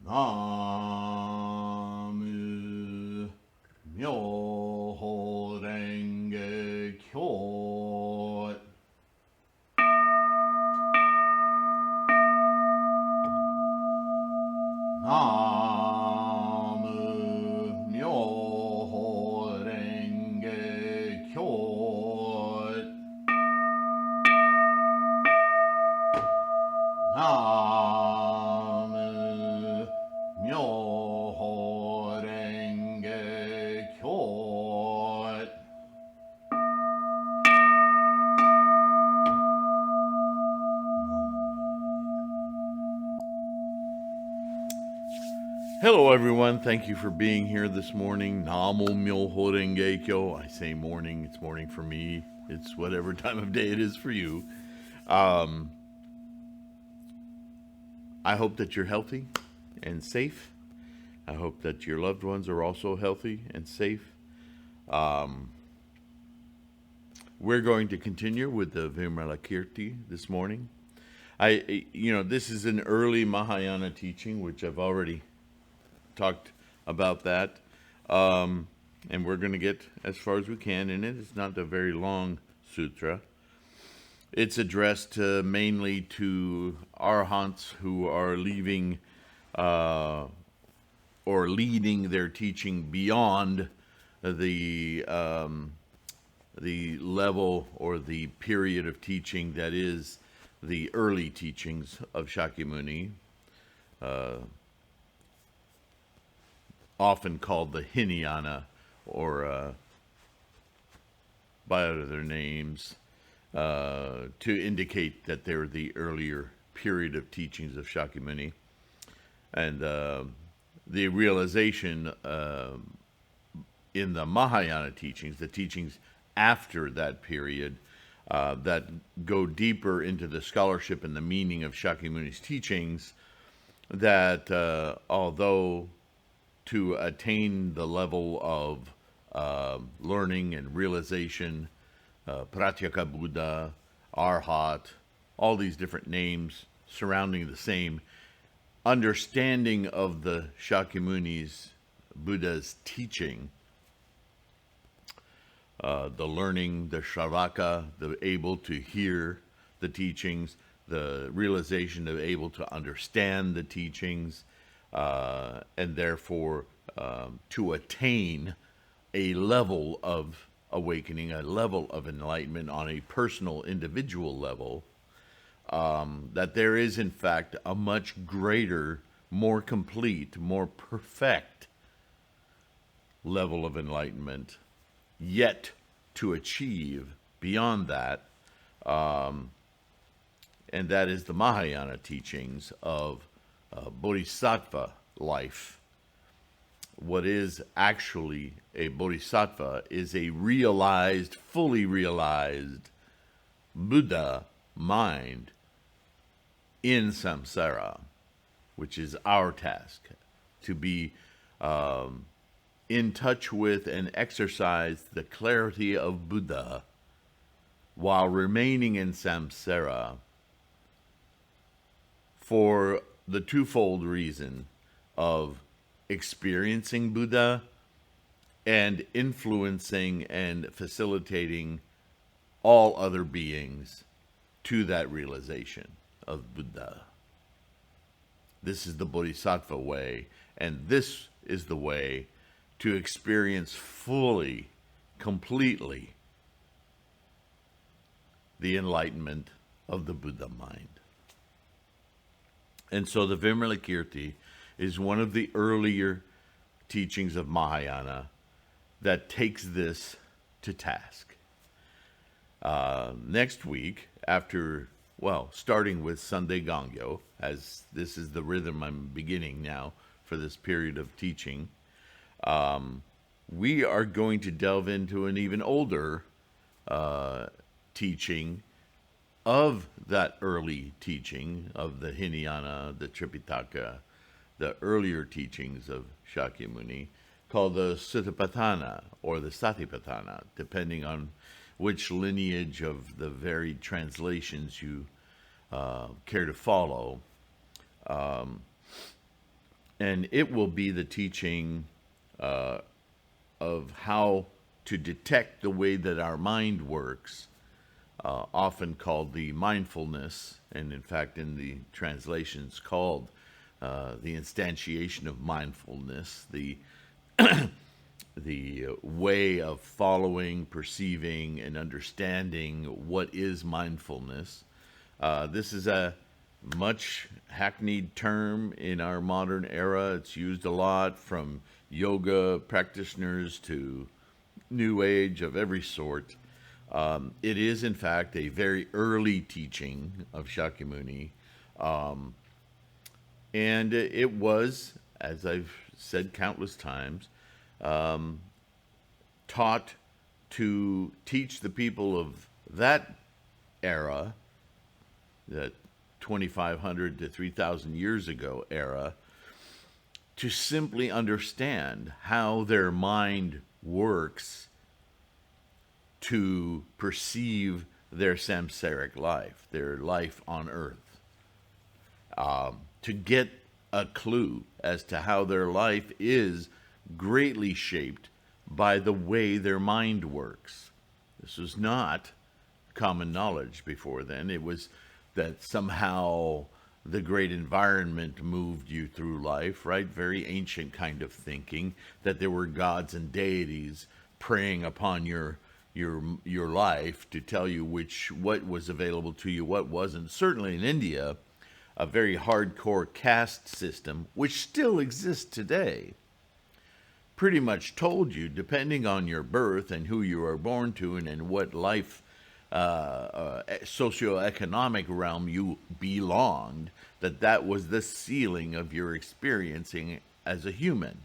Namu Myoho Renge Kyo. Namu Myoho Renge Kyo. Namu Myoho Renge Kyo. Hello everyone, thank you for being here this morning. Namo Myoho Renge Kyo. I say morning, it's morning for me. It's whatever time of day it is for you. I hope that you're healthy and safe. I hope that your loved ones are also healthy and safe. We're going to continue with the Vimalakirti this morning. This is an early Mahayana teaching, which I've already talked about that. And we're going to get as far as we can in it. It's not a very long sutra. It's addressed mainly to arhants who are leaving or leading their teaching beyond the level or the period of teaching that is the early teachings of Shakyamuni, often called the Hinayana, or by other names, to indicate that they're the earlier period of teachings of Shakyamuni. And the realization in the Mahayana teachings, the teachings after that period, that go deeper into the scholarship and the meaning of Shakyamuni's teachings, that although to attain the level of learning and realization, Pratyeka Buddha, Arhat, all these different names surrounding the same understanding of the Shakyamuni's Buddha's teaching, the learning, the Shravaka, the able to hear the teachings, the realization of able to understand the teachings, and therefore to attain a level of awakening, a level of enlightenment on a personal, individual level, that there is in fact a much greater, more complete, more perfect level of enlightenment yet to achieve beyond that, and that is the Mahayana teachings of Bodhisattva life. What is actually a Bodhisattva is a realized, fully realized Buddha mind in samsara, which is our task, to be in touch with and exercise the clarity of Buddha while remaining in samsara, for the twofold reason of experiencing Buddha and influencing and facilitating all other beings to that realization of Buddha. This is the Bodhisattva way, and this is the way to experience fully, completely, the enlightenment of the Buddha mind. And so the Vimalakirti is one of the earlier teachings of Mahayana that takes this to task. Next week, starting with Sunday Gangyo, as this is the rhythm I'm beginning now for this period of teaching, we are going to delve into an even older teaching of that early teaching of the Hinayana, the Tripitaka, the earlier teachings of Shakyamuni, called the Satipatthana or the Satipatthana, depending on which lineage of the varied translations you care to follow. And it will be the teaching of how to detect the way that our mind works, often called the mindfulness, and in fact in the translations called the instantiation of mindfulness, the way of following, perceiving, and understanding what is mindfulness. This is a much hackneyed term in our modern era. It's used a lot from yoga practitioners to New Age of every sort. It is, in fact, a very early teaching of Shakyamuni. And it was, as I've said countless times, taught to teach the people of that era, that 2,500 to 3,000 years ago era, to simply understand how their mind works to perceive their samsaric life, their life on earth, to get a clue as to how their life is greatly shaped by the way their mind works. This was not common knowledge before then. It was that somehow the great environment moved you through life, right? Very ancient kind of thinking, that there were gods and deities preying upon your life to tell you what was available to you, what wasn't. Certainly in India, a very hardcore caste system, which still exists today, pretty much told you, depending on your birth and who you were born to and what life socioeconomic realm you belonged, that was the ceiling of your experiencing as a human.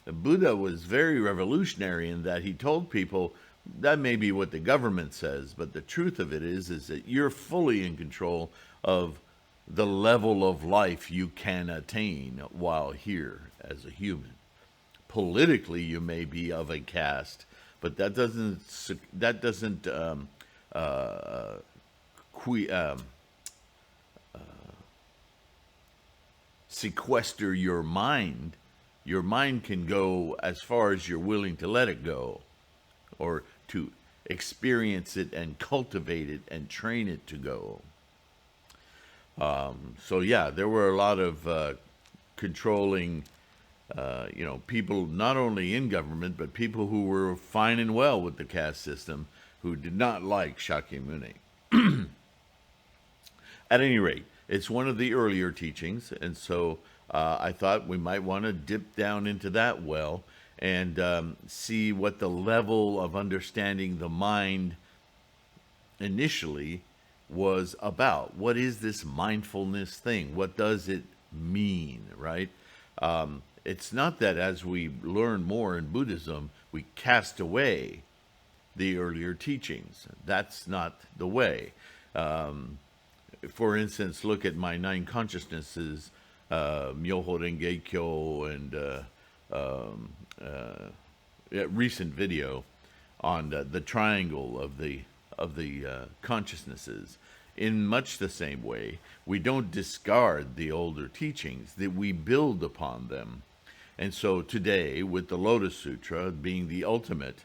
The Buddha was very revolutionary in that he told people that may be what the government says, but the truth of it is that you're fully in control of the level of life you can attain while here as a human. Politically, you may be of a caste, but that doesn't sequester your mind. Your mind can go as far as you're willing to let it go, or to experience it and cultivate it and train it to go. So yeah, there were a lot of controlling, people not only in government, but people who were fine and well with the caste system who did not like Shakyamuni. At any rate, it's one of the earlier teachings, and so I thought we might want to dip down into that well and see what the level of understanding the mind initially was about. What is this mindfulness thing? What does it mean, right? It's not that as we learn more in Buddhism, we cast away the earlier teachings. That's not the way. For instance, look at my 9 consciousnesses, Myoho Renge Kyo, and recent video on the triangle of the consciousnesses. In much the same way, we don't discard the older teachings, that we build upon them. And so today, with the Lotus Sutra being the ultimate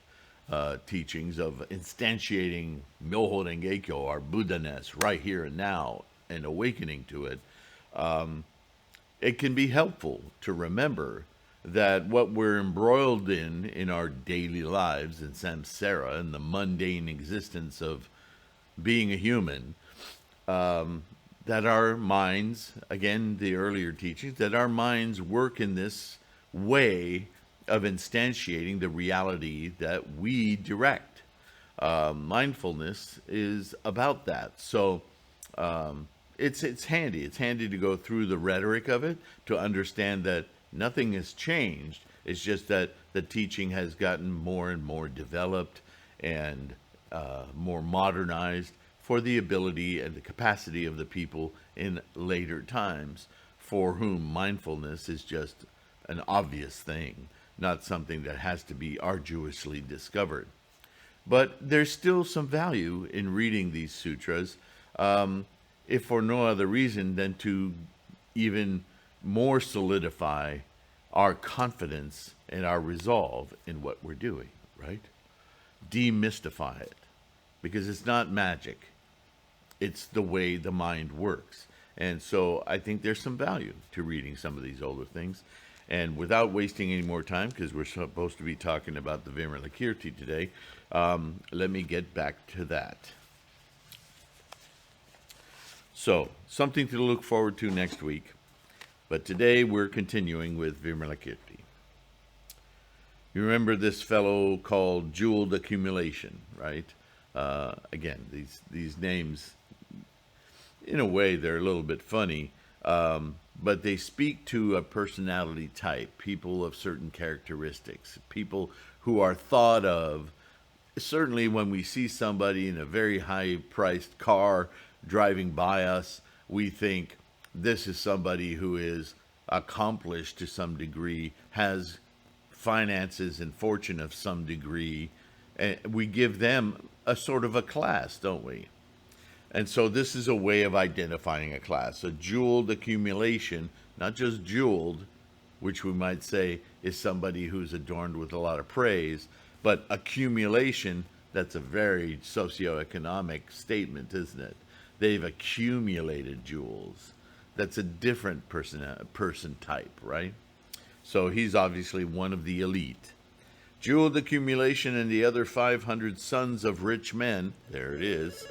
teachings of instantiating Myoho Renge Kyo, our Buddha-ness, right here and now, and awakening to it, it can be helpful to remember that what we're embroiled in our daily lives, in samsara, in the mundane existence of being a human, that our minds, again, the earlier teachings, that our minds work in this way of instantiating the reality that we direct. Mindfulness is about that. So it's handy. It's handy to go through the rhetoric of it to understand that nothing has changed. It's just that the teaching has gotten more and more developed and more modernized for the ability and the capacity of the people in later times, for whom mindfulness is just an obvious thing, not something that has to be arduously discovered. But there's still some value in reading these sutras, if for no other reason than to even more solidify our confidence and our resolve in what we're doing, right? Demystify it, because it's not magic. It's the way the mind works. And so I think there's some value to reading some of these older things. And without wasting any more time, because we're supposed to be talking about the Vimalakirti today, let me get back to that. So, something to look forward to next week. But today we're continuing with Vimalakirti. You remember this fellow called Jeweled Accumulation, right? Again, these names, in a way, they're a little bit funny, but they speak to a personality type, people of certain characteristics, people who are thought of. Certainly when we see somebody in a very high-priced car driving by us, we think this is somebody who is accomplished to some degree, has finances and fortune of some degree, and we give them a sort of a class, don't we? And so this is a way of identifying a class. A jeweled accumulation, not just jeweled, which we might say is somebody who's adorned with a lot of praise, but accumulation, that's a very socioeconomic statement, isn't it? They've accumulated jewels. That's a different person type, right? So he's obviously one of the elite. Jeweled accumulation and the other 500 sons of rich men, there it is,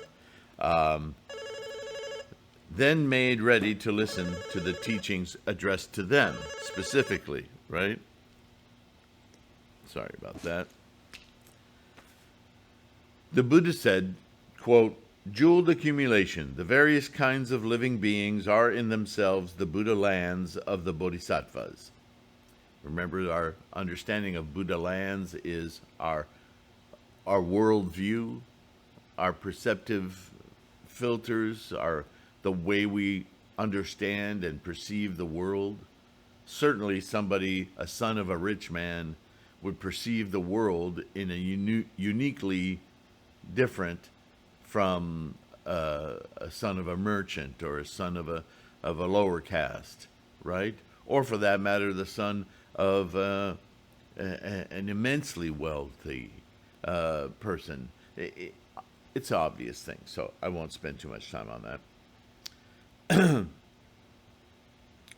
then made ready to listen to the teachings addressed to them specifically, right? Sorry about that. The Buddha said, quote, "Jeweled accumulation, the various kinds of living beings are in themselves the Buddha lands of the Bodhisattvas." Remember, our understanding of Buddha lands is our worldview, our perceptive filters, the way we understand and perceive the world. Certainly somebody, a son of a rich man, would perceive the world in a uniquely different from a son of a merchant or a son of a lower caste, right? Or for that matter, the son of an immensely wealthy person. It's an obvious thing, so I won't spend too much time on that.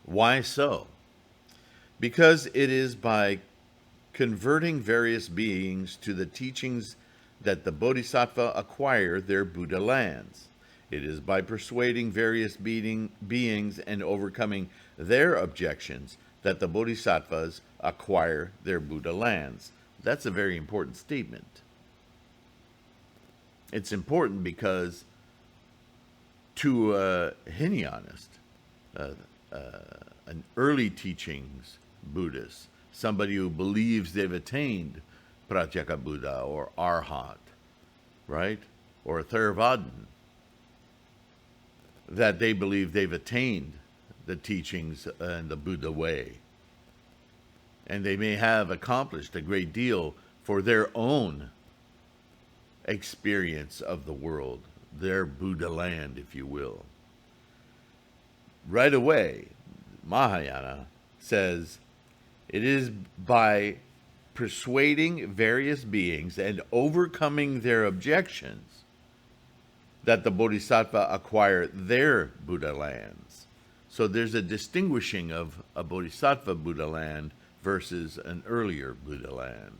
Why so? Because it is by converting various beings to the teachings that the Bodhisattva acquire their Buddha lands. It is by persuading various beings and overcoming their objections that the Bodhisattvas acquire their Buddha lands. That's a very important statement. It's important because to a Hinayanist, an early teachings Buddhist, somebody who believes they've attained Pratyeka Buddha or Arhat, right? Or a Theravadan, that they believe they've attained the teachings and the Buddha way. And they may have accomplished a great deal for their own experience of the world, their Buddha land, if you will. Right away, Mahayana says, it is by persuading various beings and overcoming their objections that the Bodhisattva acquire their Buddha lands. So there's a distinguishing of a Bodhisattva Buddha land versus an earlier Buddha land.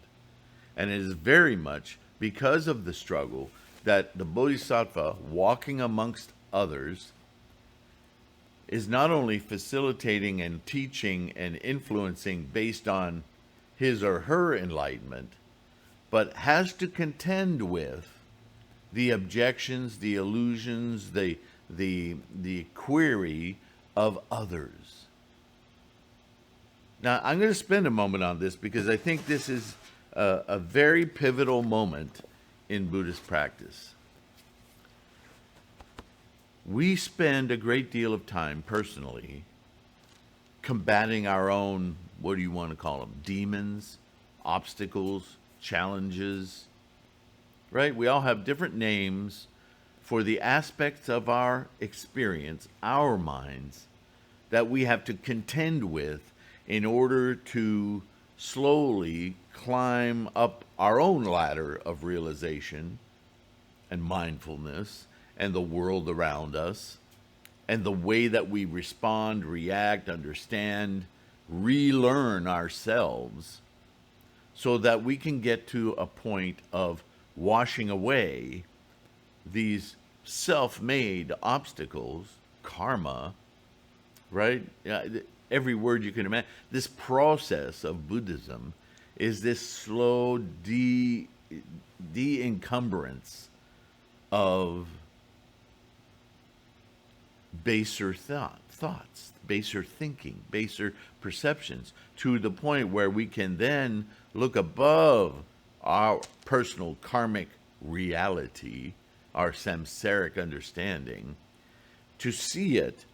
And it is very much because of the struggle that the Bodhisattva, walking amongst others, is not only facilitating and teaching and influencing based on his or her enlightenment, but has to contend with the objections, the illusions, the query of others. Now, I'm going to spend a moment on this because I think this is a very pivotal moment in Buddhist practice. We spend a great deal of time personally combating our own, what do you want to call them, demons, obstacles, challenges, right? We all have different names for the aspects of our experience, our minds, that we have to contend with in order to slowly climb up our own ladder of realization and mindfulness and the world around us and the way that we respond, react, understand, relearn ourselves, so that we can get to a point of washing away these self-made obstacles, karma, right? Every word you can imagine. This process of Buddhism is this slow de-encumbrance of baser thoughts, baser thinking, baser perceptions, to the point where we can then look above our personal karmic reality, our samsaric understanding, to see it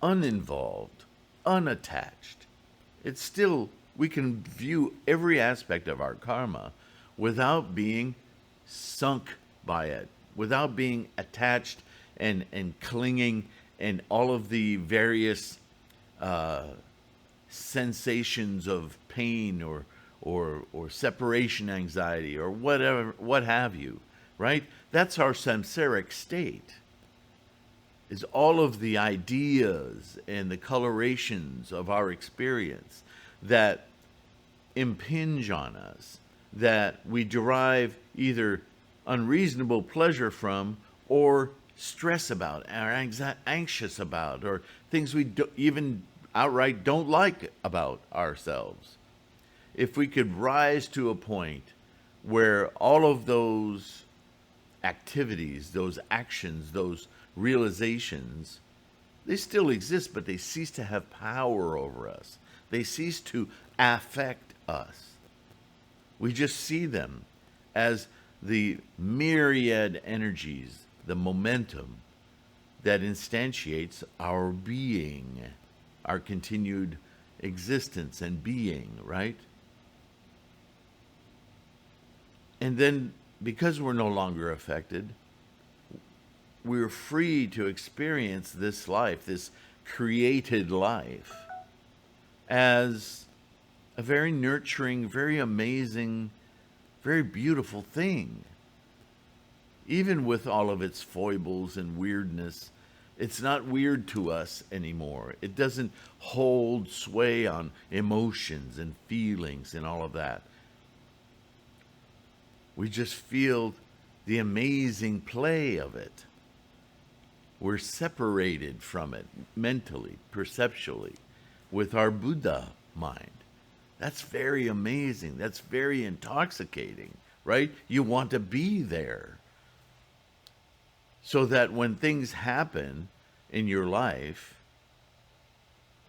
uninvolved, unattached. It's still, we can view every aspect of our karma without being sunk by it, without being attached and clinging, and all of the various sensations of pain or separation anxiety or whatever, what have you, right? That's our samsaric state, is all of the ideas and the colorations of our experience that impinge on us, that we derive either unreasonable pleasure from or stress about, or anxious about, or things we even outright don't like about ourselves. If we could rise to a point where all of those activities, those actions, those realizations, they still exist, but they cease to have power over us. They cease to affect us. We just see them as the myriad energies, the momentum that instantiates our being, our continued existence and being, right? And then, because we're no longer affected, we're free to experience this life, this created life, as a very nurturing, very amazing, very beautiful thing. Even with all of its foibles and weirdness, it's not weird to us anymore. It doesn't hold sway on emotions and feelings and all of that. We just feel the amazing play of it. We're separated from it mentally, perceptually, with our Buddha mind. That's very amazing. That's very intoxicating, right? You want to be there, so that when things happen in your life,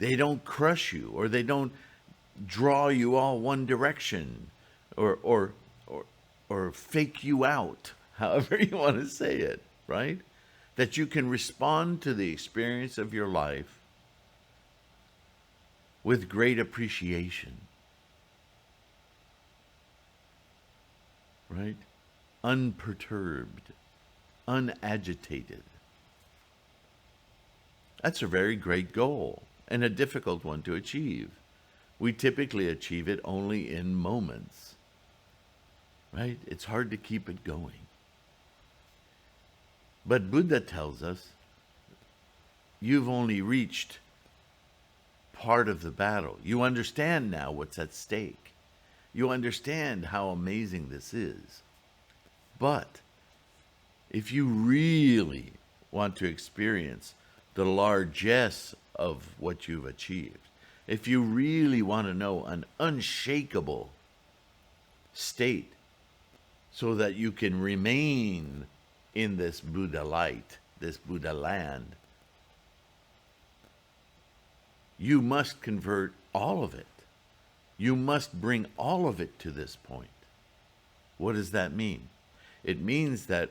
they don't crush you, or they don't draw you all one direction, or fake you out, however you want to say it, right? That you can respond to the experience of your life with great appreciation, right? Unperturbed, unagitated. That's a very great goal, and a difficult one to achieve. We typically achieve it only in moments, right? It's hard to keep it going. But Buddha tells us, you've only reached part of the battle. You understand now what's at stake. You understand how amazing this is. But if you really want to experience the largesse of what you've achieved, if you really want to know an unshakable state so that you can remain in this Buddha light, this Buddha land, you must convert all of it. You must bring all of it to this point. What does that mean? It means that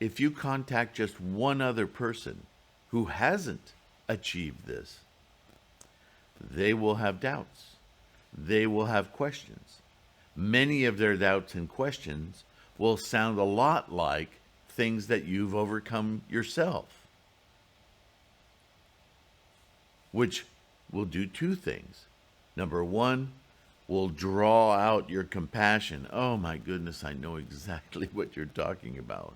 if you contact just one other person who hasn't achieved this, they will have doubts. They will have questions. Many of their doubts and questions will sound a lot like things that you've overcome yourself. which will do two things. Number one, will draw out your compassion. Oh my goodness, I know exactly what you're talking about.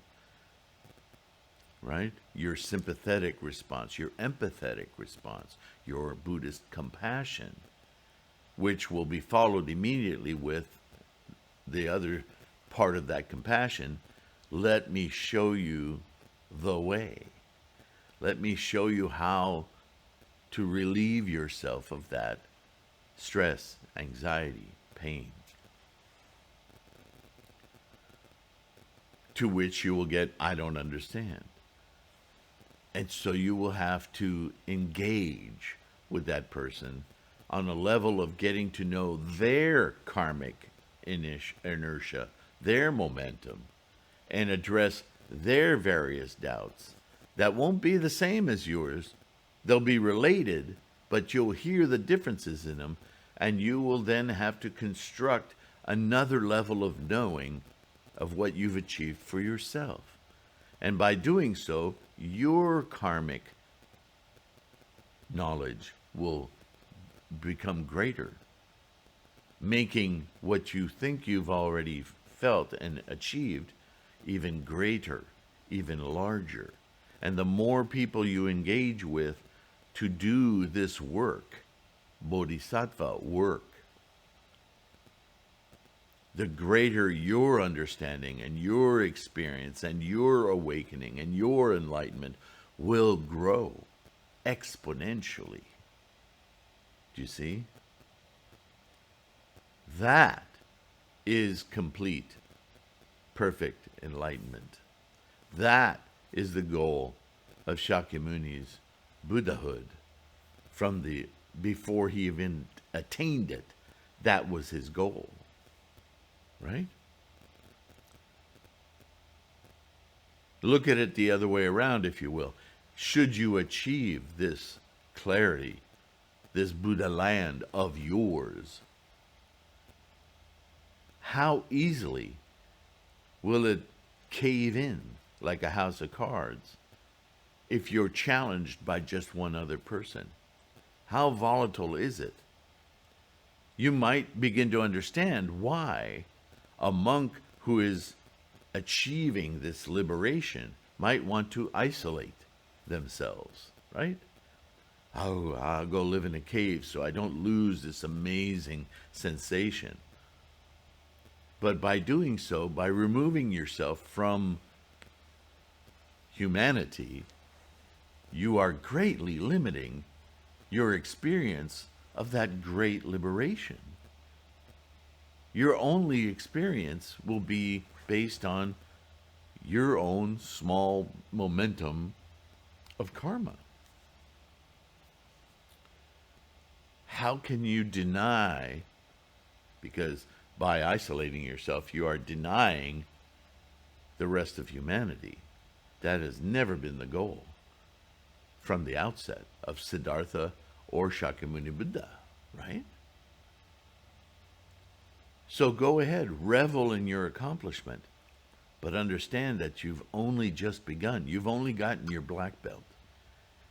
Right? Your sympathetic response, your empathetic response, your Buddhist compassion, which will be followed immediately with the other part of that compassion. Let me show you the way. Let me show you how to relieve yourself of that stress, anxiety, pain. To which you will get, I don't understand. And so you will have to engage with that person on a level of getting to know their karmic inertia, their momentum, and address their various doubts that won't be the same as yours. They'll be related, but you'll hear the differences in them, and you will then have to construct another level of knowing of what you've achieved for yourself. And by doing so, your karmic knowledge will become greater, making what you think you've already felt and achieved even greater, even larger. And the more people you engage with to do this work, Bodhisattva work, the greater your understanding and your experience and your awakening and your enlightenment will grow exponentially. Do you see? That is complete, perfect enlightenment. That is the goal of Shakyamuni's Buddhahood. Before he even attained it, that was his goal. Right? Look at it the other way around, if you will. Should you achieve this clarity, this Buddha land of yours, how easily will it cave in like a house of cards if you're challenged by just one other person? How volatile is it? You might begin to understand why a monk who is achieving this liberation might want to isolate themselves, right? Oh, I'll go live in a cave so I don't lose this amazing sensation. But by doing so, by removing yourself from humanity, you are greatly limiting your experience of that great liberation. Your only experience will be based on your own small momentum of karma. How can you deny? Because by isolating yourself, you are denying the rest of humanity. That has never been the goal from the outset of Siddhartha or Shakyamuni Buddha, right? So go ahead, revel in your accomplishment, but understand that you've only just begun. You've only gotten your black belt.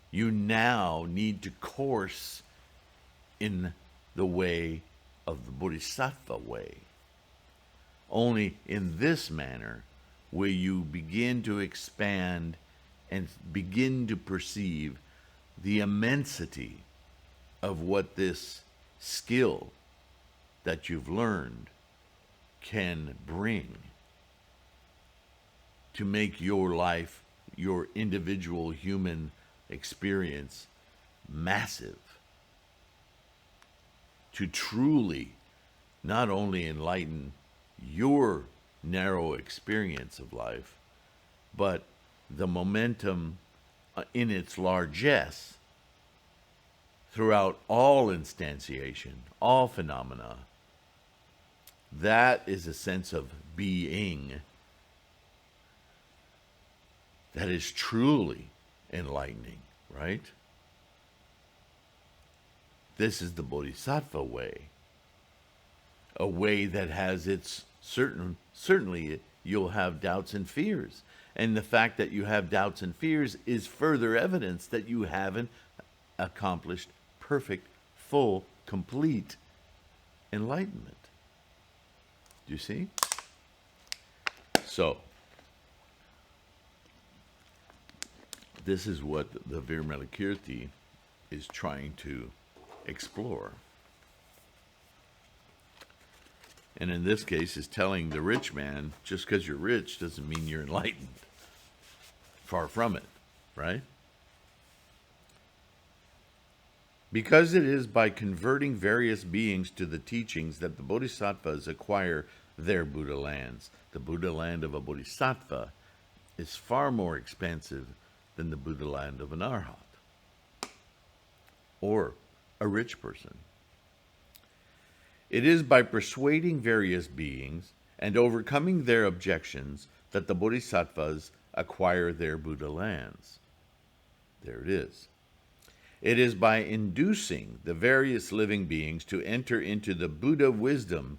You now need to course in the way of the Bodhisattva way. Only in this manner will you begin to expand and begin to perceive the immensity of what this skill that you've learned can bring to make your life, your individual human experience, massive. To truly not only enlighten your narrow experience of life, but the momentum in its largesse throughout all instantiation, all phenomena. That is a sense of being that is truly enlightening, right? This is the Bodhisattva way, a way that has its certainly you'll have doubts and fears. And the fact that you have doubts and fears is further evidence that you haven't accomplished perfect, full, complete enlightenment. Do you see? So, this is what the Vimalakirti is trying to explore. And in this case, is telling the rich man, just because you're rich doesn't mean you're enlightened. Far from it, right? Because it is by converting various beings to the teachings that the Bodhisattvas acquire their Buddha lands. The Buddha land of a Bodhisattva is far more expansive than the Buddha land of an Arhat or a rich person. It is by persuading various beings and overcoming their objections that the Bodhisattvas acquire their Buddha lands. There it is. It is by inducing the various living beings to enter into the Buddha wisdom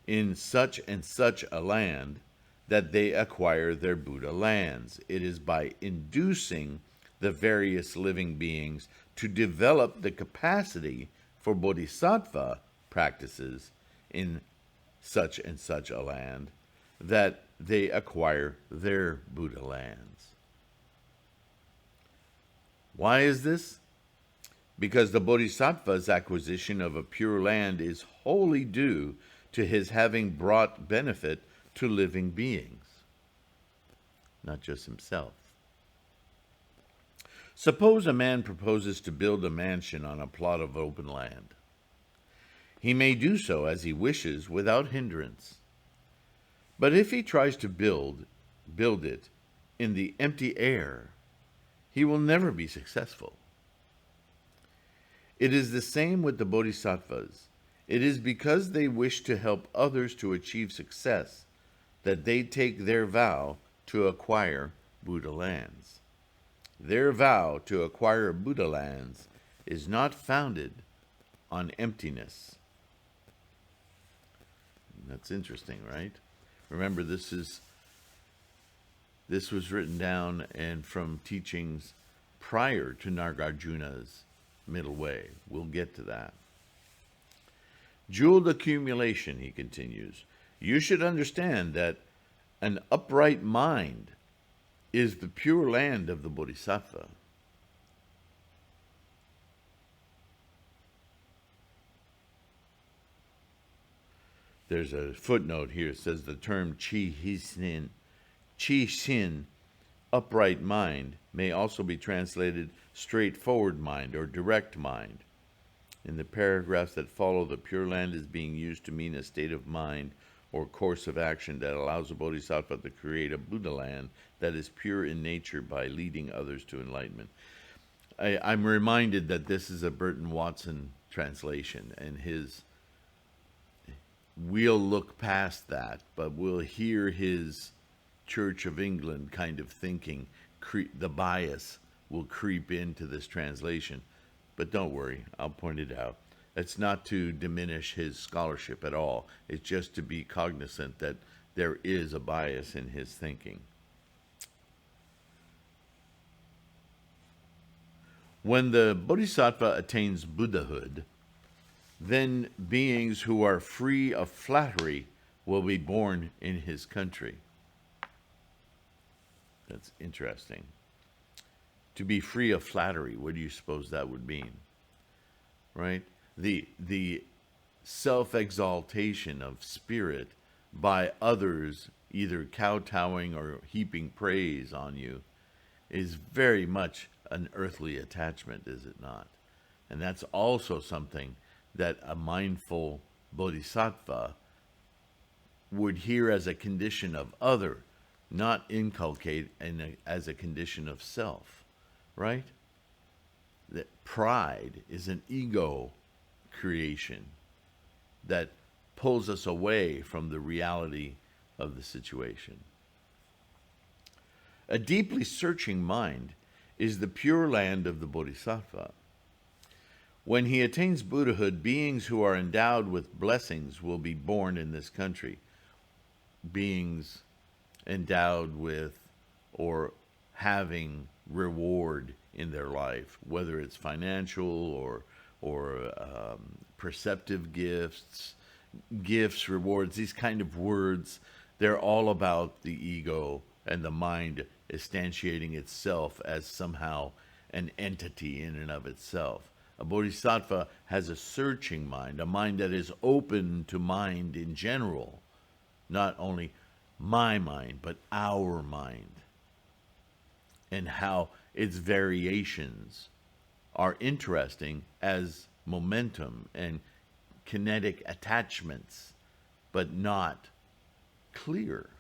in such and such a land that they acquire their Buddha lands. It is by inducing the various living beings to develop the capacity for Bodhisattva practices in such and such a land that they acquire their Buddha lands. Why is this? Because the Bodhisattva's acquisition of a pure land is wholly due to his having brought benefit to living beings, not just himself. Suppose a man proposes to build a mansion on a plot of open land. He may do so as he wishes without hindrance. But if he tries to build it in the empty air, he will never be successful. It is the same with the Bodhisattvas. It is because they wish to help others to achieve success that they take their vow to acquire Buddha lands. Their vow to acquire Buddha lands is not founded on emptiness. That's interesting, right? Remember, this was written down and from teachings prior to Nagarjuna's middle way. We'll get to that. Jeweled accumulation, he continues. You should understand that an upright mind is the pure land of the Bodhisattva. There's a footnote here. It says the term chi sin, upright mind, may also be translated straightforward mind or direct mind. In the paragraphs that follow, the Pure Land is being used to mean a state of mind or course of action that allows a Bodhisattva to create a Buddha land that is pure in nature by leading others to enlightenment. I'm reminded that this is a Burton Watson translation, and we'll look past that, but we'll hear his Church of England kind of thinking. The bias will creep into this translation. But don't worry, I'll point it out. It's not to diminish his scholarship at all. It's just to be cognizant that there is a bias in his thinking. When the Bodhisattva attains Buddhahood, then beings who are free of flattery will be born in his country. That's interesting. To be free of flattery, what do you suppose that would mean? Right? The self-exaltation of spirit by others, either kowtowing or heaping praise on you, is very much an earthly attachment, is it not? And that's also something that a mindful bodhisattva would hear as a condition of other, not inculcate as a condition of self, right? That pride is an ego creation that pulls us away from the reality of the situation. A deeply searching mind is the pure land of the bodhisattva. When he attains Buddhahood, beings who are endowed with blessings will be born in this country. Beings endowed with or having reward in their life, whether it's financial perceptive gifts, gifts, rewards, these kind of words, they're all about the ego and the mind instantiating itself as somehow an entity in and of itself. A bodhisattva has a searching mind, a mind that is open to mind in general, not only my mind, but our mind, and how its variations are interesting as momentum and kinetic attachments, but not clear.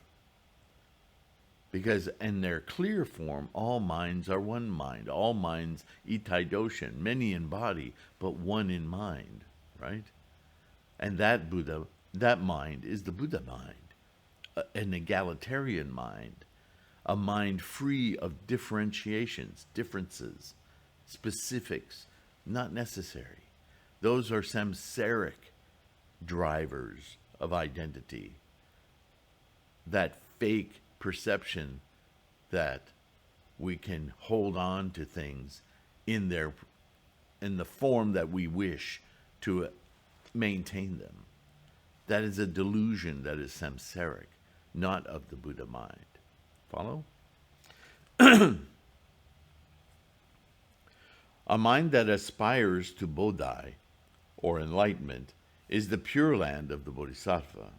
Because in their clear form, all minds are one mind. All minds, itai doshin, many in body, but one in mind, right? And that Buddha, that mind is the Buddha mind, an egalitarian mind, a mind free of differentiations, differences, specifics, not necessary. Those are samsaric drivers of identity. That fake perception that we can hold on to things in the form that we wish to maintain them. That is a delusion that is samsaric, not of the Buddha mind. Follow? A mind that aspires to Bodhi, or enlightenment, is the pure land of the Bodhisattva.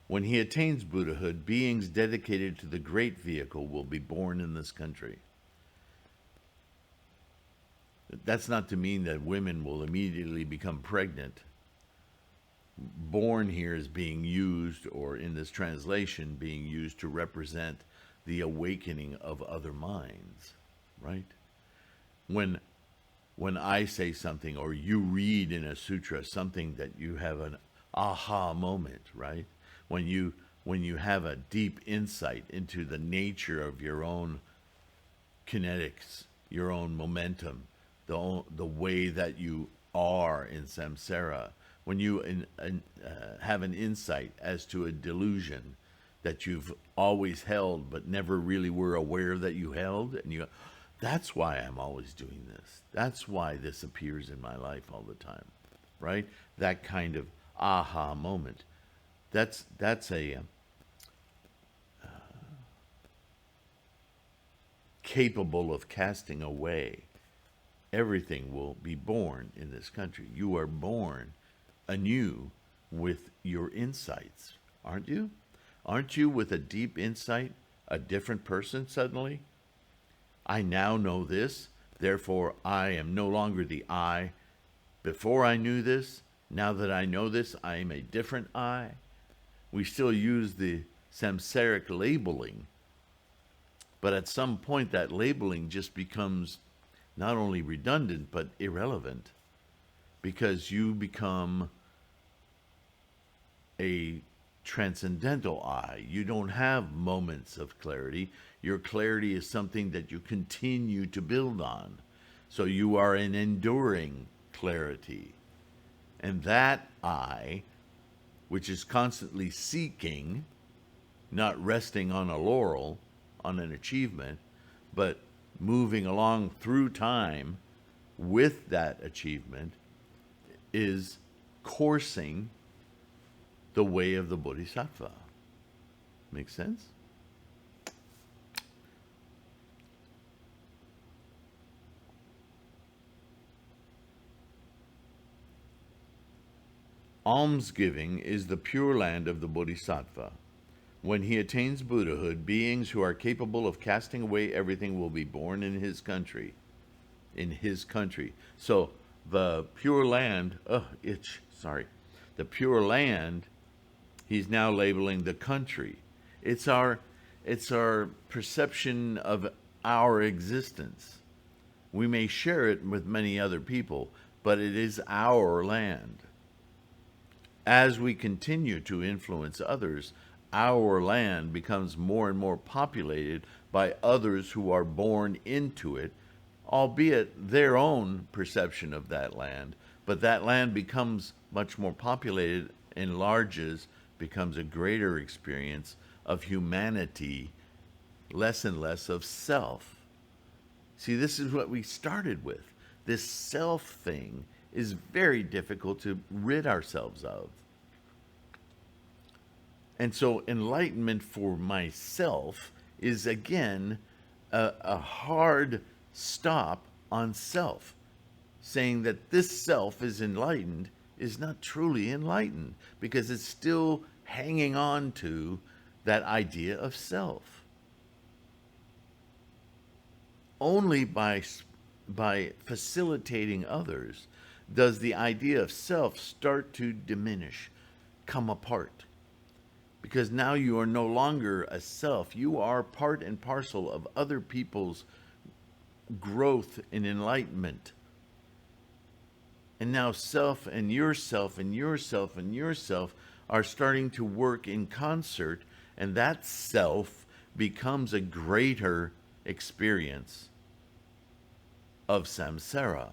When he attains Buddhahood, beings dedicated to the great vehicle will be born in this country. That's not to mean that women will immediately become pregnant. Born here is being used, or in this translation, being used to represent the awakening of other minds, right? When I say something, or you read in a sutra something that you have an aha moment, right? When you have a deep insight into the nature of your own kinetics, your own momentum, the way that you are in samsara, when you have an insight as to a delusion that you've always held but never really were aware that you held, and you, that's why I'm always doing this. That's why this appears in my life all the time, right? That kind of aha moment. That's a capable of casting away. Everything will be born in this country. You are born anew with your insights, aren't you? Aren't you with a deep insight, a different person suddenly? I now know this, therefore I am no longer the I. Before I knew this, now that I know this, I am a different I. We still use the samsaric labeling, but at some point that labeling just becomes not only redundant, but irrelevant, because you become a transcendental I. You don't have moments of clarity. Your clarity is something that you continue to build on. So you are an enduring clarity. And that I, which is constantly seeking, not resting on a laurel, on an achievement, but moving along through time with that achievement, is coursing the way of the Bodhisattva. Make sense? Almsgiving is the pure land of the Bodhisattva. When he attains Buddhahood, beings who are capable of casting away everything will be born in his country. In his country. So the pure land, the pure land, he's now labeling the country. It's our perception of our existence. We may share it with many other people, but it is our land. As we continue to influence others, our land becomes more and more populated by others who are born into it, albeit their own perception of that land. But that land becomes much more populated, enlarges, becomes a greater experience of humanity, less and less of self. See, this is what we started with. This self thing is very difficult to rid ourselves of. And so enlightenment for myself is again a hard stop on self. Saying that this self is enlightened is not truly enlightened because it's still hanging on to that idea of self. Only by facilitating others does the idea of self start to diminish, come apart. Because now you are no longer a self. You are part and parcel of other people's growth in enlightenment. And now self and yourself and yourself and yourself are starting to work in concert, and that self becomes a greater experience of samsara.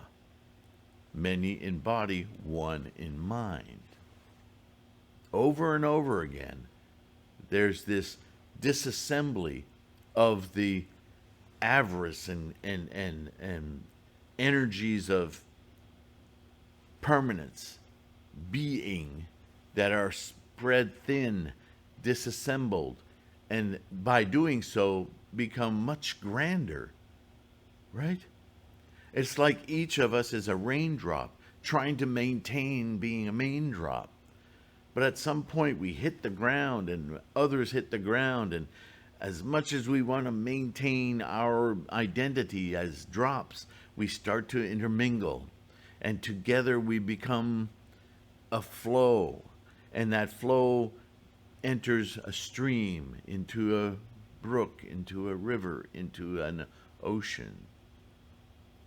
Many in body, one in mind. Over and over again, there's this disassembly of the avarice and energies of permanence, being, that are spread thin, disassembled, and by doing so become much grander, right? It's like each of us is a raindrop trying to maintain being a main drop. But at some point we hit the ground and others hit the ground, and as much as we want to maintain our identity as drops, we start to intermingle. And together we become a flow. And that flow enters a stream, into a brook, into a river, into an ocean.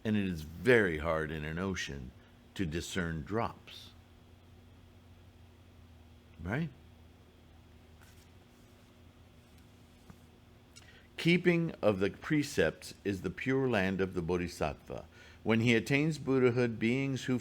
And it is very hard in an ocean to discern drops. Right? Keeping of the precepts is the pure land of the Bodhisattva. When he attains Buddhahood, beings who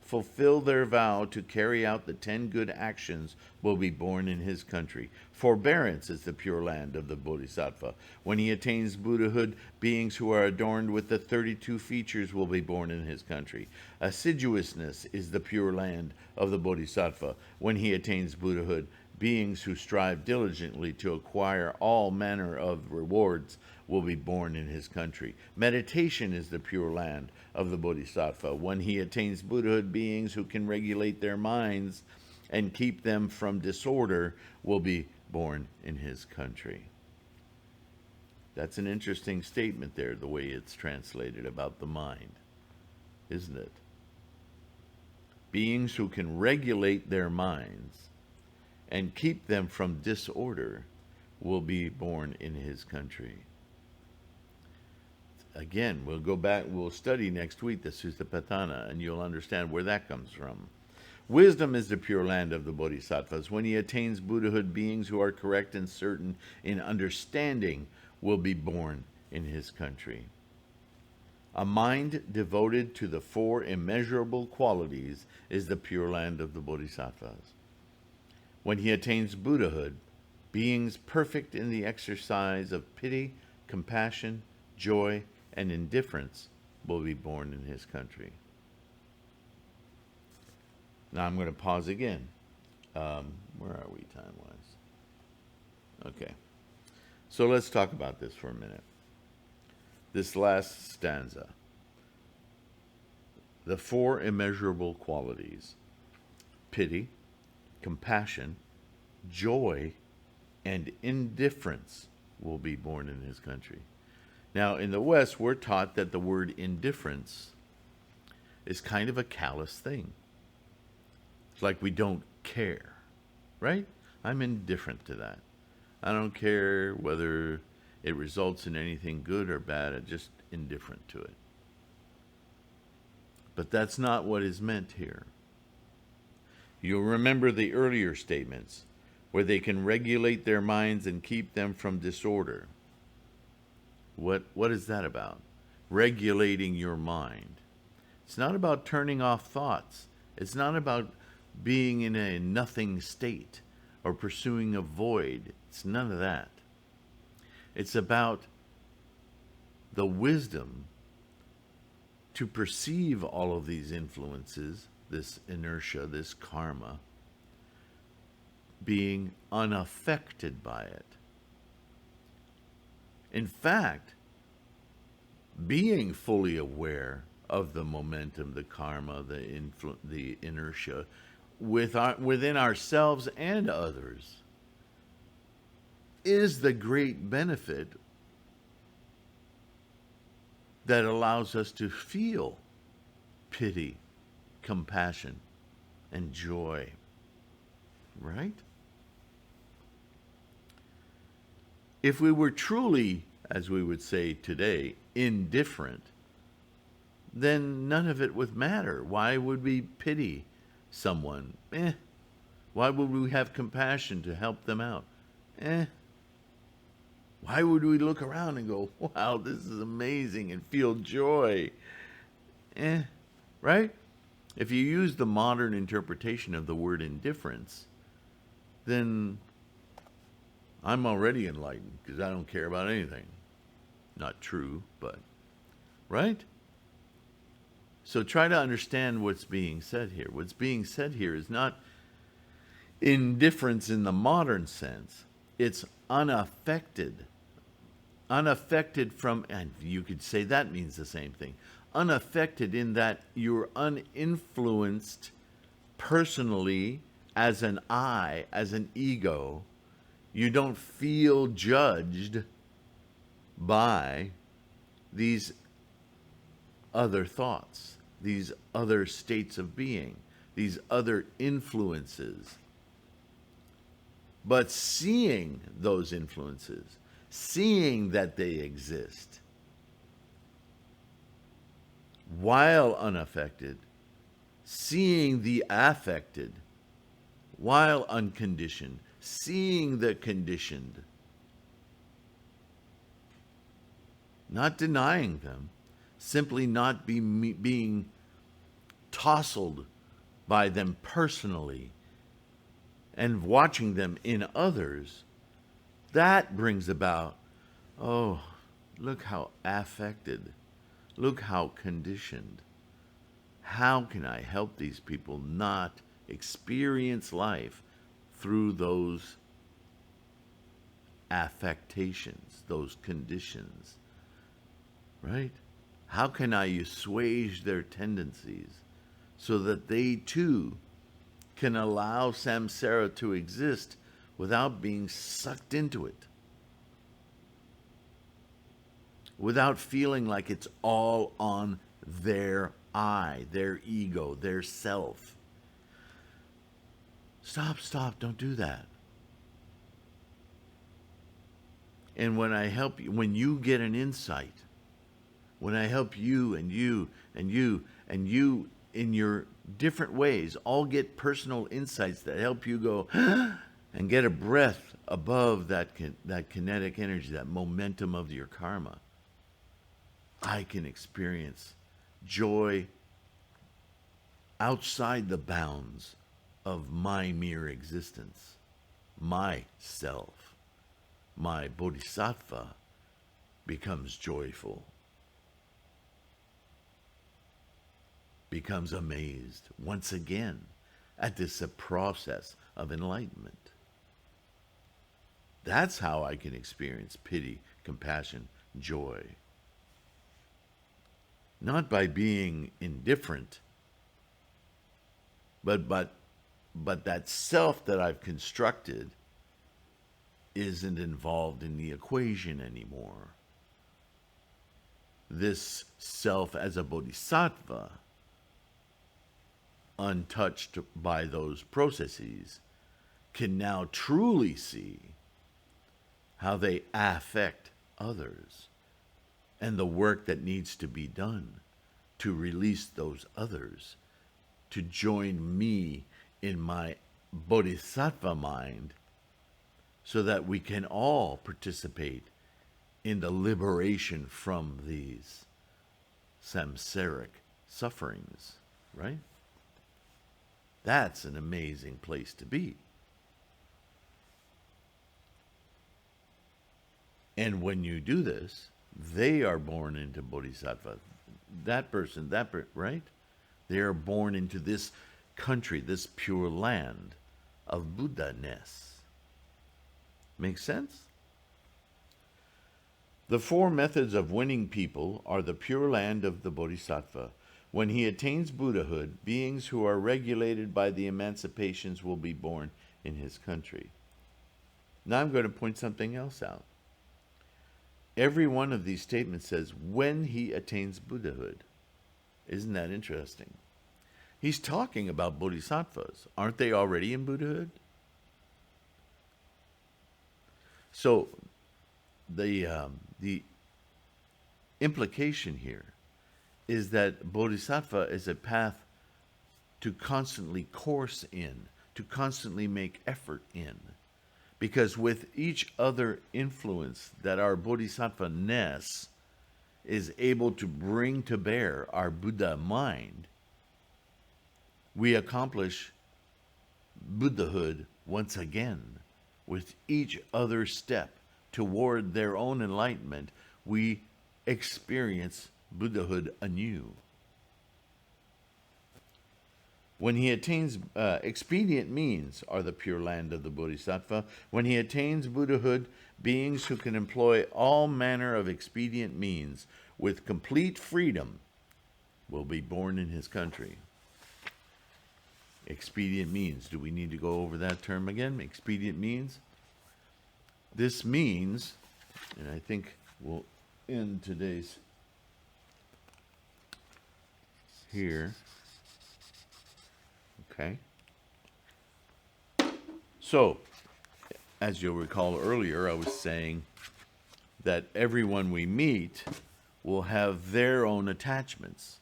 fulfill their vow to carry out the 10 good actions will be born in his country. Forbearance is the pure land of the Bodhisattva. When he attains Buddhahood, beings who are adorned with the 32 features will be born in his country. Assiduousness is the pure land of the Bodhisattva. When he attains Buddhahood, beings who strive diligently to acquire all manner of rewards will be born in his country. Meditation is the pure land of the Bodhisattva. When he attains Buddhahood, beings who can regulate their minds and keep them from disorder will be born in his country. That's an interesting statement there, the way it's translated about the mind, isn't it? Beings who can regulate their minds and keep them from disorder will be born in his country. Again, we'll go back, we'll study next week the Sutta, and you'll understand where that comes from. Wisdom is the pure land of the Bodhisattvas. When he attains Buddhahood, beings who are correct and certain in understanding will be born in his country. A mind devoted to the 4 immeasurable qualities is the pure land of the Bodhisattvas. When he attains Buddhahood, beings perfect in the exercise of pity, compassion, joy, and indifference will be born in his country. Now I'm going to pause again. Where are we time-wise? Okay. So let's talk about this for a minute. This last stanza. The 4 immeasurable qualities: pity, compassion, joy, and indifference will be born in his country. Now, in the West, we're taught that the word indifference is kind of a callous thing. It's like we don't care, right? I'm indifferent to that. I don't care whether it results in anything good or bad. I'm just indifferent to it. But that's not what is meant here. You'll remember the earlier statements where they can regulate their minds and keep them from disorder. What is that about? Regulating your mind. It's not about turning off thoughts. It's not about being in a nothing state or pursuing a void. It's none of that. It's about the wisdom to perceive all of these influences, this inertia, this karma, being unaffected by it. In fact, being fully aware of the momentum, the karma, the inertia within ourselves and others is the great benefit that allows us to feel pity, compassion, and joy. Right? If we were truly, as we would say today, indifferent, then none of it would matter. Why would we pity someone? Why would we have compassion to help them out? Why would we look around and go, wow, this is amazing, and feel joy? Right? If you use the modern interpretation of the word indifference, then I'm already enlightened because I don't care about anything. Not true, but, right? So try to understand what's being said here. What's being said here is not indifference in the modern sense. It's unaffected. Unaffected from, and you could say that means the same thing. Unaffected in that you're uninfluenced personally as an I, as an ego. You don't feel judged by these other thoughts, these other states of being, these other influences. But seeing those influences, seeing that they exist, while unaffected, seeing the affected, while unconditioned, seeing the conditioned, not denying them, simply not being tousled by them personally, and watching them in others, that brings about, oh, look how affected, look how conditioned. How can I help these people not experience life through those affectations, those conditions, right? How can I assuage their tendencies so that they too can allow samsara to exist without being sucked into it, without feeling like it's all on their I, their ego, their self? Stop, don't do that. And when I help you, when you get an insight, when I help you and you and you and you in your different ways, all get personal insights that help you go and get a breath above that kinetic energy, that momentum of your karma, I can experience joy outside the bounds of my mere existence, my self. My Bodhisattva becomes joyful, becomes amazed once again at this process of enlightenment. That's how I can experience pity, compassion, joy. Not by being indifferent, but that self that I've constructed isn't involved in the equation anymore. This self as a bodhisattva, untouched by those processes, can now truly see how they affect others and the work that needs to be done to release those others, to join me in my bodhisattva mind, so that we can all participate in the liberation from these samsaric sufferings, right? That's an amazing place to be. And when you do this, they are born into bodhisattva. right? They are born into this country, this pure land of Buddha-ness. Makes sense? The four methods of winning people are the pure land of the Bodhisattva. When he attains Buddhahood, beings who are regulated by the emancipations will be born in his country. Now I'm going to point something else out. Every one of these statements says, when he attains Buddhahood. Isn't that interesting? He's talking about bodhisattvas. Aren't they already in Buddhahood? So the implication here is that bodhisattva is a path to constantly course in, to constantly make effort in. Because with each other influence that our bodhisattva-ness is able to bring to bear, our Buddha mind, we accomplish Buddhahood once again. With each other step toward their own enlightenment, we experience Buddhahood anew. When he attains, expedient means are the pure land of the Bodhisattva. When he attains Buddhahood, beings who can employ all manner of expedient means with complete freedom will be born in his country. Expedient means. Do we need to go over that term again? Expedient means. This means, and I think we'll end today's here. Okay. So, as you'll recall earlier, I was saying that everyone we meet will have their own attachments,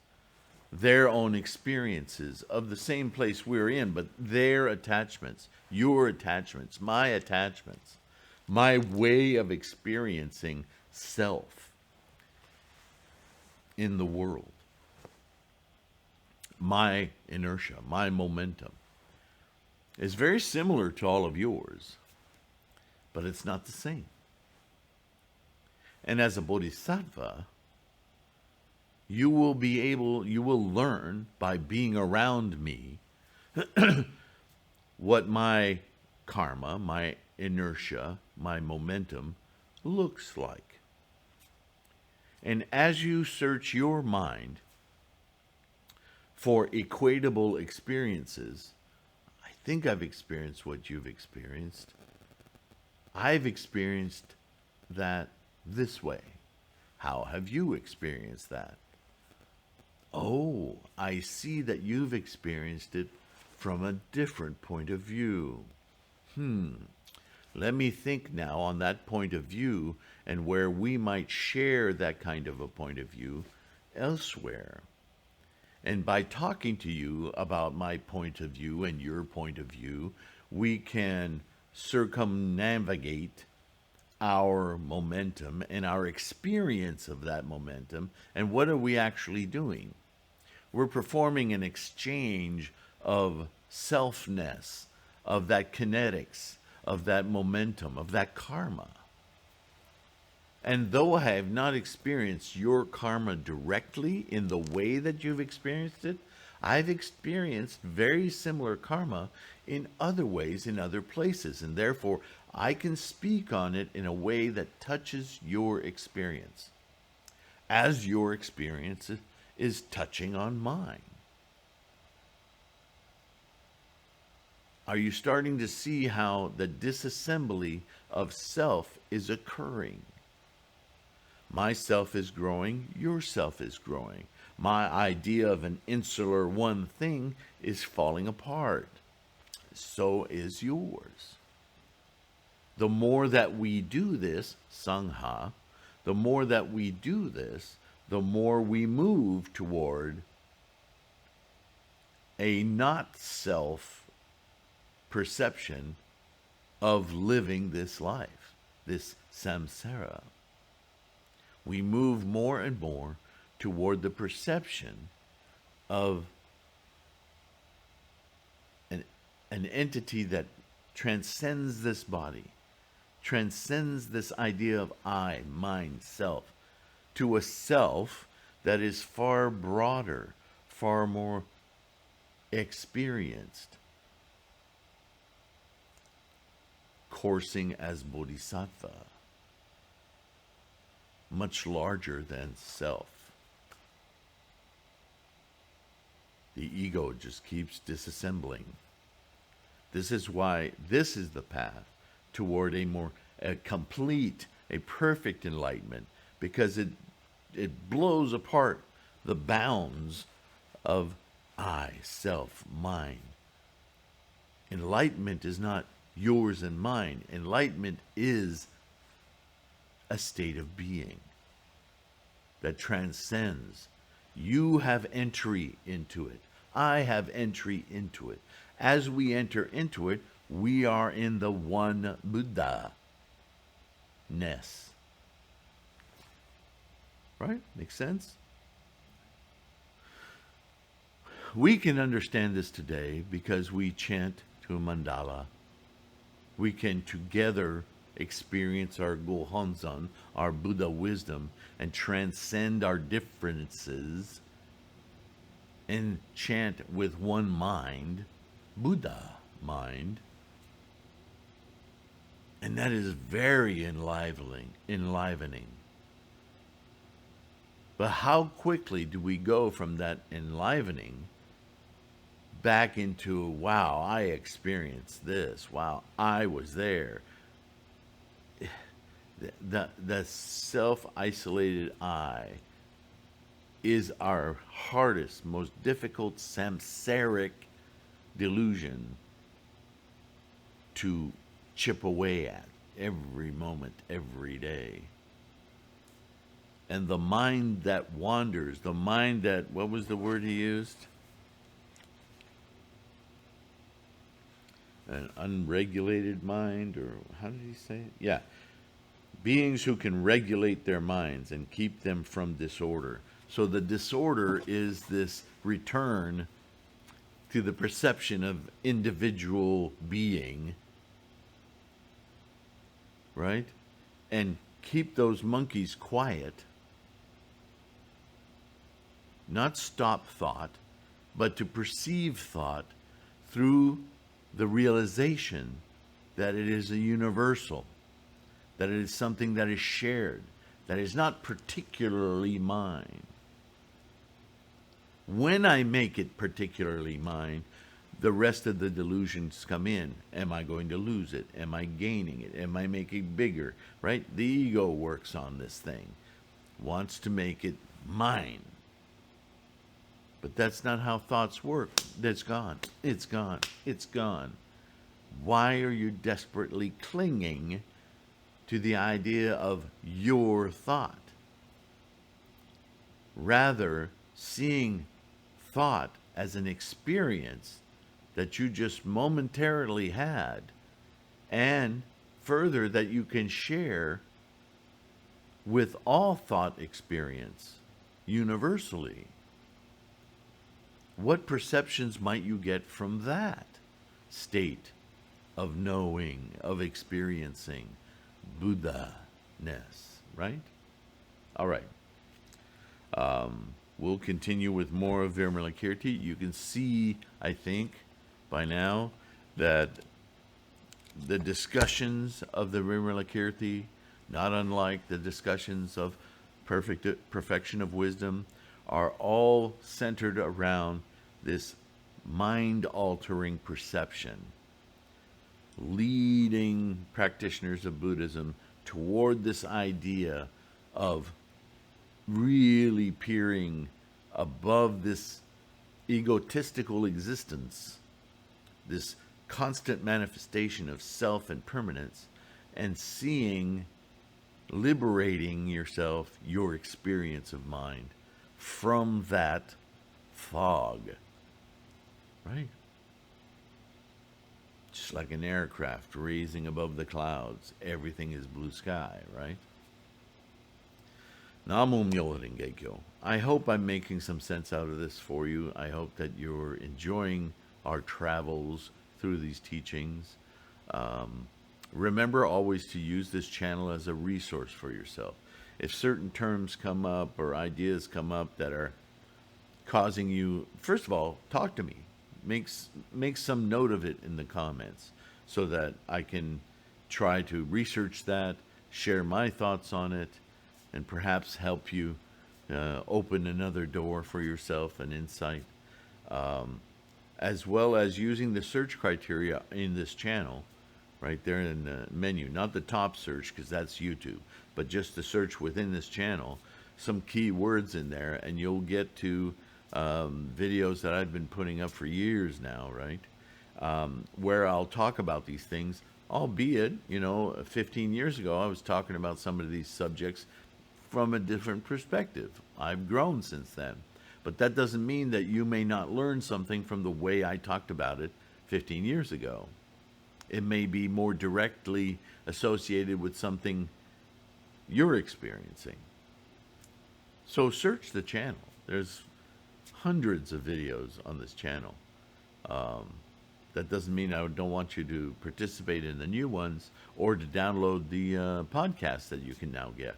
their own experiences of the same place we're in, but their attachments, your attachments, my attachments, my way of experiencing self in the world, my inertia, my momentum, is very similar to all of yours, but it's not the same. And as a bodhisattva, you will learn by being around me what my karma, my inertia, my momentum looks like. And as you search your mind for equatable experiences, I think I've experienced what you've experienced. I've experienced that this way. How have you experienced that? Oh, I see that you've experienced it from a different point of view. Let me think now on that point of view and where we might share that kind of a point of view elsewhere. And by talking to you about my point of view and your point of view, we can circumnavigate our momentum and our experience of that momentum. And what are we actually doing? We're performing an exchange of selfness, of that kinetics, of that momentum, of that karma. And though I have not experienced your karma directly in the way that you've experienced it, I've experienced very similar karma in other ways, in other places, and therefore I can speak on it in a way that touches your experience, as your experience is touching on mine. Are you starting to see how the disassembly of self is occurring? My self is growing, your self is growing. My idea of an insular one thing is falling apart. So is yours. The more that we do this, Sangha, the more that we do this, the more we move toward a not self perception of living this life, this samsara. We move more and more toward the perception of an entity that transcends this body, transcends this idea of I, mine, self, to a self that is far broader, far more experienced, coursing as Bodhisattva, much larger than self. The ego just keeps disassembling. This is why this is the path toward a complete, a perfect enlightenment, because it blows apart the bounds of I, self, mine. Enlightenment is not yours and mine. Enlightenment is a state of being that transcends. You have entry into it. I have entry into it. As we enter into it, we are in the one Buddha-ness. Right? Makes sense? We can understand this today because we chant to a mandala. We can together experience our Gohonzon, our Buddha wisdom, and transcend our differences and chant with one mind, Buddha mind. And that is very enlivening. But how quickly do we go from that enlivening back into, wow, I experienced this. Wow, I was there. The self-isolated I is our hardest, most difficult samsaric delusion to chip away at every moment, every day. And the mind that wanders, the mind that, what was the word he used? An unregulated mind, or how did he say it? Yeah. Beings who can regulate their minds and keep them from disorder. So the disorder is this return to the perception of individual being, right? And keep those monkeys quiet. Not stop thought, but to perceive thought through the realization that it is a universal, that it is something that is shared, that is not particularly mine. When I make it particularly mine, the rest of the delusions come in. Am I going to lose it? Am I gaining it? Am I making it bigger? Right? The ego works on this thing, wants to make it mine. But that's not how thoughts work. That's gone. It's gone. It's gone. Why are you desperately clinging to the idea of your thought? Rather, seeing thought as an experience that you just momentarily had, and further, that you can share with all thought experience universally. What perceptions might you get from that state of knowing, of experiencing Buddha-ness, right? All right. We'll continue with more of Vimalakirti. You can see, I think, by now that the discussions of the Vimalakirti, not unlike the discussions of perfection of wisdom, are all centered around this mind-altering perception, leading practitioners of Buddhism toward this idea of really peering above this egotistical existence, this constant manifestation of self and permanence, and seeing, liberating yourself, your experience of mind, from that fog, right? Just like an aircraft raising above the clouds, everything is blue sky, right? Namo Myoho Renge Kyo. I hope I'm making some sense out of this for you. I hope that you're enjoying our travels through these teachings. Remember always to use this channel as a resource for yourself. if certain terms come up or ideas come up that are causing you, first of all, talk to me. Make some note of it in the comments so that I can try to research that, share my thoughts on it, and perhaps help you open another door for yourself, an insight, as well as using the search criteria in this channel, right there in the menu, not the top search because that's YouTube, but just the search within this channel, some key words in there, and you'll get to videos that I've been putting up for years now, right? Where I'll talk about these things, albeit, 15 years ago, I was talking about some of these subjects from a different perspective. I've grown since then. But that doesn't mean that you may not learn something from the way I talked about it 15 years ago. It may be more directly associated with something you're experiencing. So search the channel. There's hundreds of videos on this channel. That doesn't mean I don't want you to participate in the new ones or to download the podcasts that you can now get,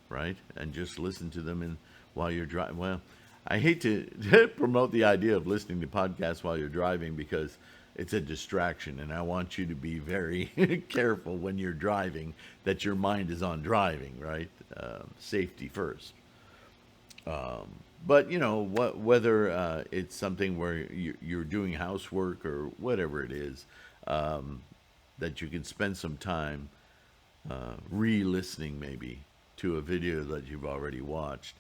right? And just listen to them while you're driving. Well, I hate to promote the idea of listening to podcasts while you're driving because it's a distraction, and I want you to be very careful when you're driving that your mind is on driving, right? Safety first. But whether it's something where you're doing housework or whatever it is, that you can spend some time re-listening maybe to a video that you've already watched.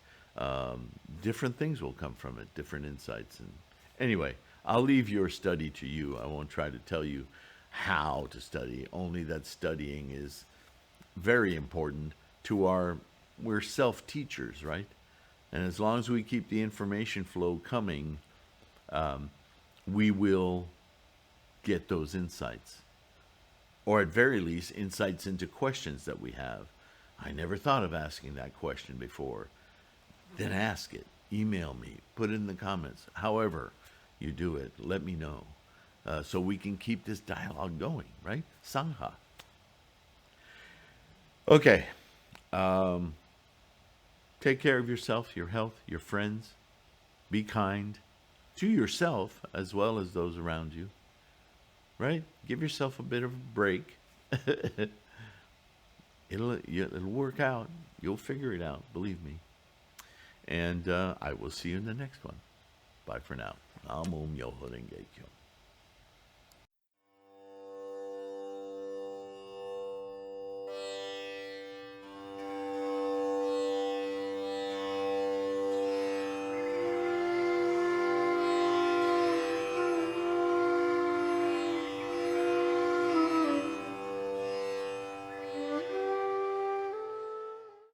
Different things will come from it, different insights. And anyway, I'll leave your study to you. I won't try to tell you how to study, only that studying is very important to we're self-teachers, right? And as long as we keep the information flow coming, we will get those insights. Or at very least, insights into questions that we have. I never thought of asking that question before. Then ask it. Email me. Put it in the comments. However you do it, let me know. So we can keep this dialogue going, right? Sangha. Okay. Take care of yourself, your health, your friends. Be kind to yourself as well as those around you. Right? Give yourself a bit of a break. It'll work out. You'll figure it out, believe me. And I will see you in the next one. Bye for now. Nam Myoho Renge Kyo.